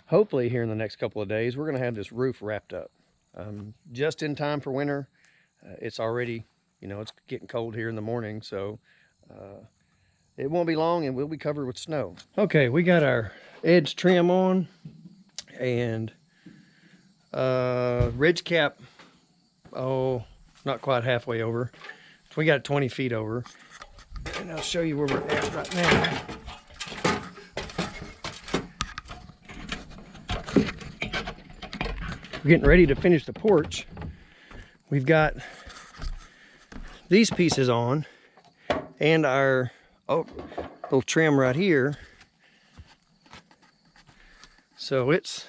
hopefully here in the next couple of days, we're going to have this roof wrapped up. Just in time for winter. It's already, it's getting cold here in the morning, so it won't be long and we'll be covered with snow. Okay, we got our edge trim on and ridge cap, not quite halfway over. We got 20 feet over. And I'll show you where we're at right now. We're getting ready to finish the porch. We've got these pieces on and our little trim right here. So it's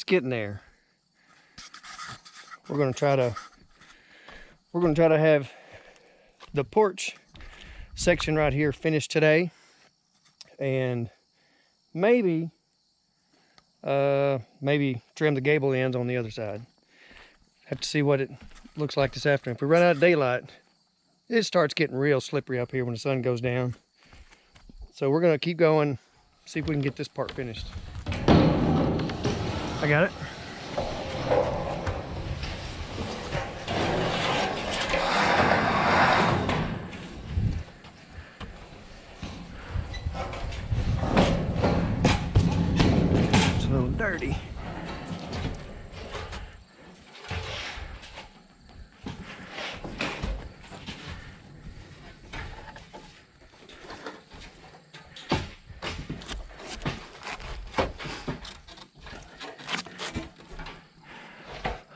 getting there. We're gonna try to have the porch section right here finished today, and maybe trim the gable ends on the other side. Have to see what it looks like this afternoon. If we run out of daylight, it starts getting real slippery up here when the sun goes down. So we're gonna keep going, see if we can get this part finished. I got it. It's a little dirty.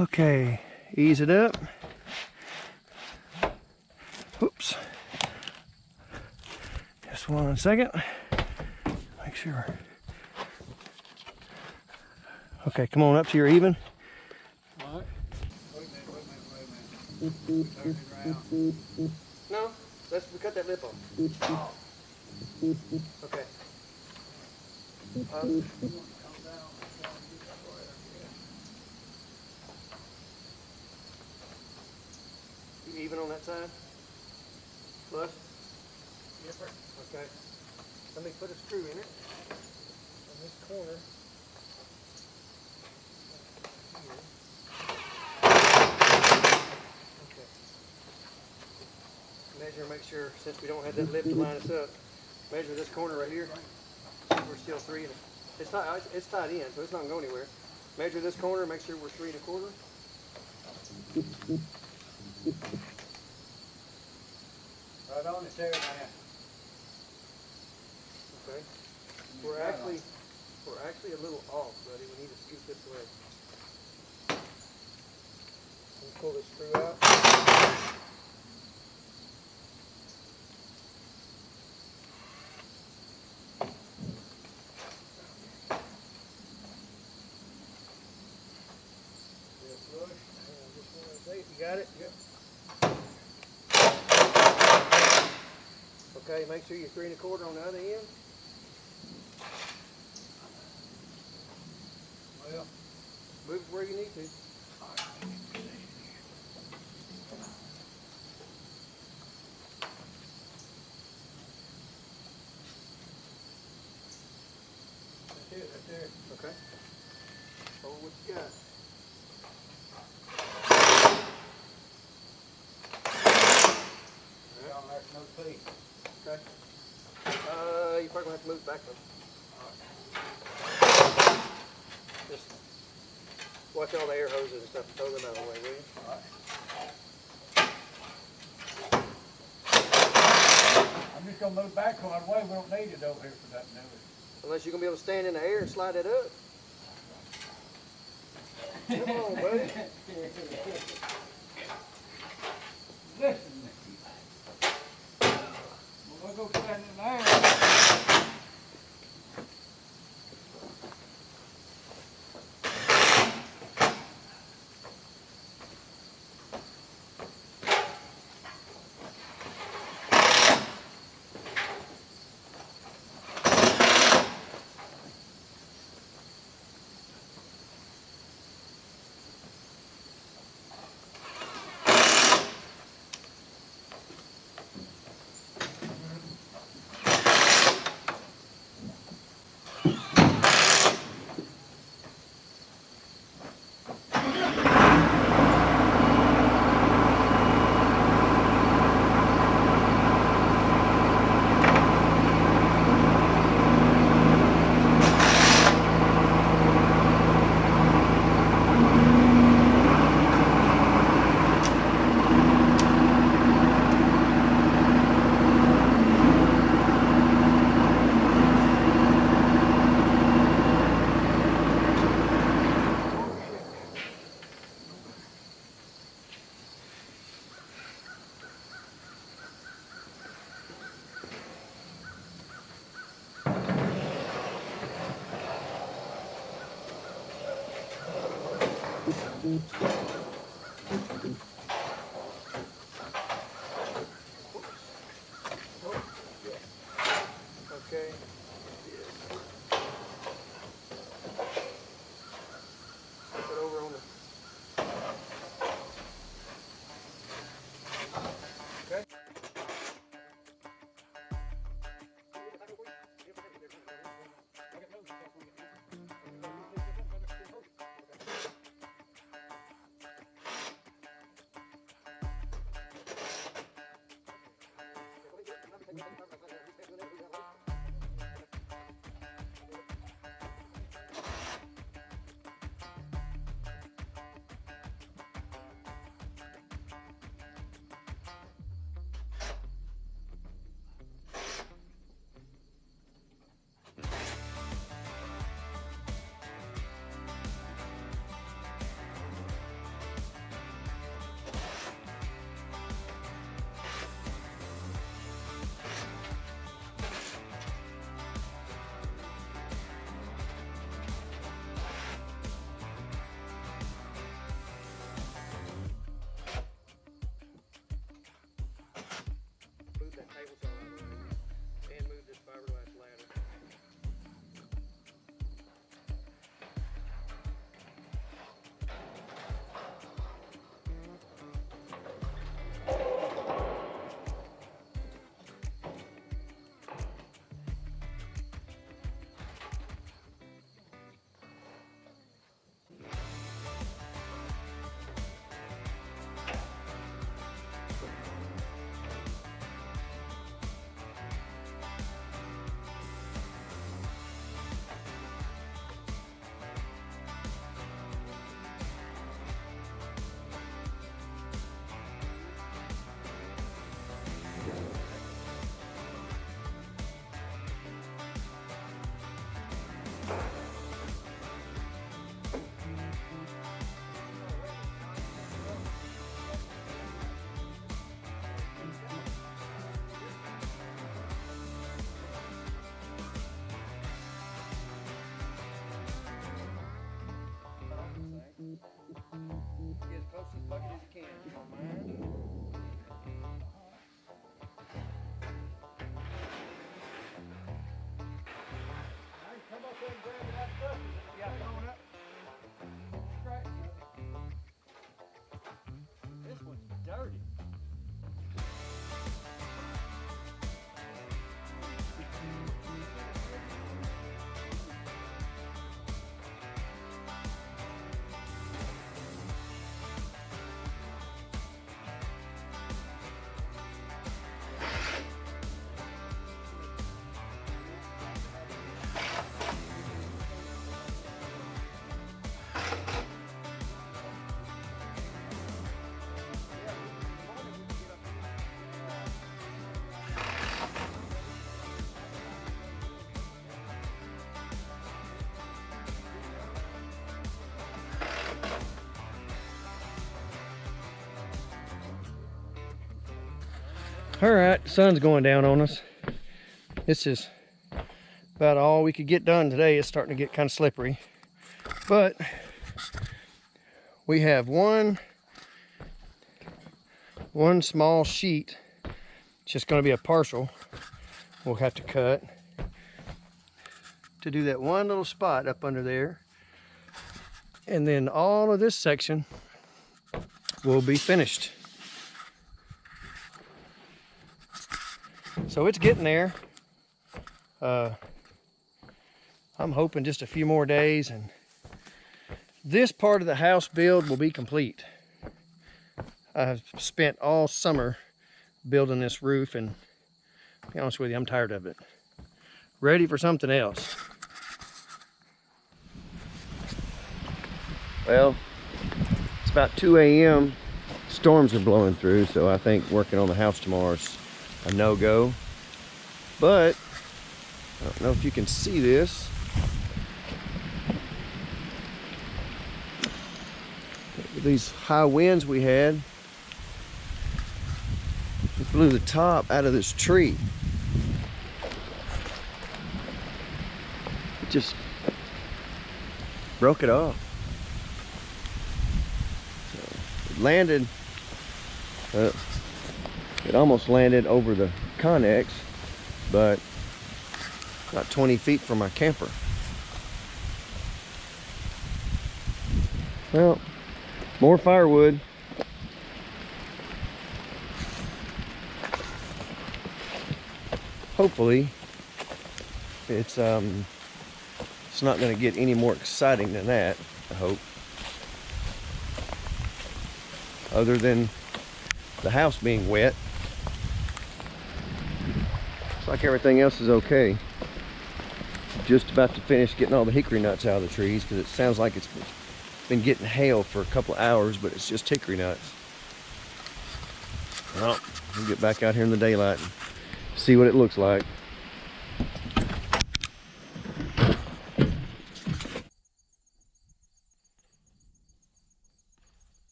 Okay, ease it up. Oops. Just 1 second. Make sure. Okay, come on up so you're even. What? Wait a minute. No, let's cut that lip off. Okay. You even on that side? Flush? Yes, sir. Okay. Let me put a screw in it. On this corner. Okay. Measure and make sure, since we don't have that lip to line us up, measure this corner right here. We're still 3 and it's tied in, so it's not gonna go anywhere. Measure this corner, make sure we're 3 1/4. Right on, it's there, man. Okay. We're actually a little off, buddy. We need to scoot this way. Let me pull this screw out. You got it? Yep. Okay, make sure you're 3 1/4 on the other end. Well, Move it where you need to. that's it, right there. Okay. Hold what you got. Down there's no piece. Okay. You're probably gonna have to move it back though. Just watch all the air hoses and stuff. Throw them out of the way, will you? All right. I'm just gonna move back quite a way. We don't need it over here for that, do we? Unless you're gonna be able to stand in the air and slide that up. Come on, buddy. Listen. We'll go stand in there. Okay. Put it over on the. Okay. Move that table saw out of the way and move this fiberglass ladder. Get as close to the bucket as you can, if you don't mind. Come up there and grab that bucket that you got going up. Right. This one's dirty. All right, sun's going down on us. This is about all we could get done today. It's starting to get kind of slippery, but we have one small sheet. It's just going to be a partial. We'll have to cut to do that one little spot up under there, and then all of this section will be finished. So it's getting there. I'm hoping just a few more days and this part of the house build will be complete. I've spent all summer building this roof, and to be honest with you, I'm tired of it. Ready for something else. Well, it's about 2 a.m. Storms are blowing through, so I think working on the house tomorrow is a no-go. But I don't know if you can see this. With these high winds we had, it blew the top out of this tree. It just broke it off. It landed, it almost landed over the Connex, but about 20 feet from my camper. Well, more firewood. Hopefully, it's not going to get any more exciting than that, I hope. Other than the house being wet. Looks like everything else is okay. Just about to finish getting all the hickory nuts out of the trees because it sounds like it's been getting hail for a couple of hours, but it's just hickory nuts. Well, we'll get back out here in the daylight and see what it looks like.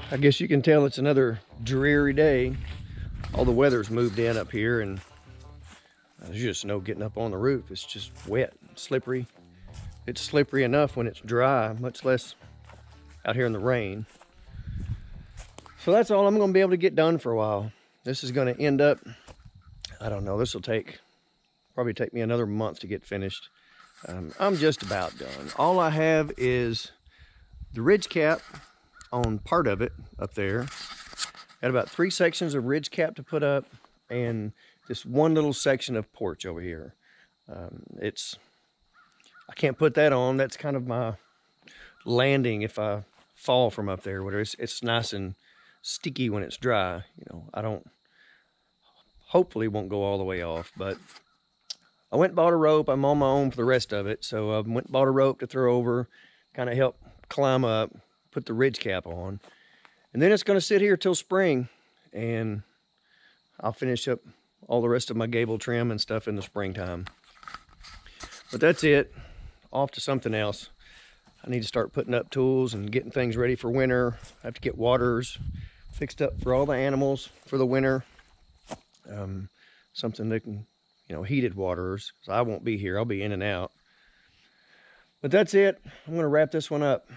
I guess you can tell it's another dreary day. All the weather's moved in up here, and there's just no getting up on the roof. It's just wet, slippery. It's slippery enough when it's dry, much less out here in the rain. So that's all I'm gonna be able to get done for a while. This is gonna end up, I don't know, this will probably take me another month to get finished. I'm just about done. All I have is the ridge cap on part of it up there. Got about 3 sections of ridge cap to put up and this one little section of porch over here. I can't put that on. That's kind of my landing if I fall from up there. Whatever. It's nice and sticky when it's dry. You know, hopefully won't go all the way off, but I went and bought a rope. I'm on my own for the rest of it. So I went and bought a rope to throw over, kind of help climb up, put the ridge cap on. And then it's going to sit here till spring, and I'll finish up all the rest of my gable trim and stuff in the springtime. But that's it. Off to something else. I need to start putting up tools and getting things ready for winter. I have to get waters fixed up for all the animals for the winter. Something that can, you know, heated waters. So I won't be here. I'll be in and out. But that's it. I'm going to wrap this one up.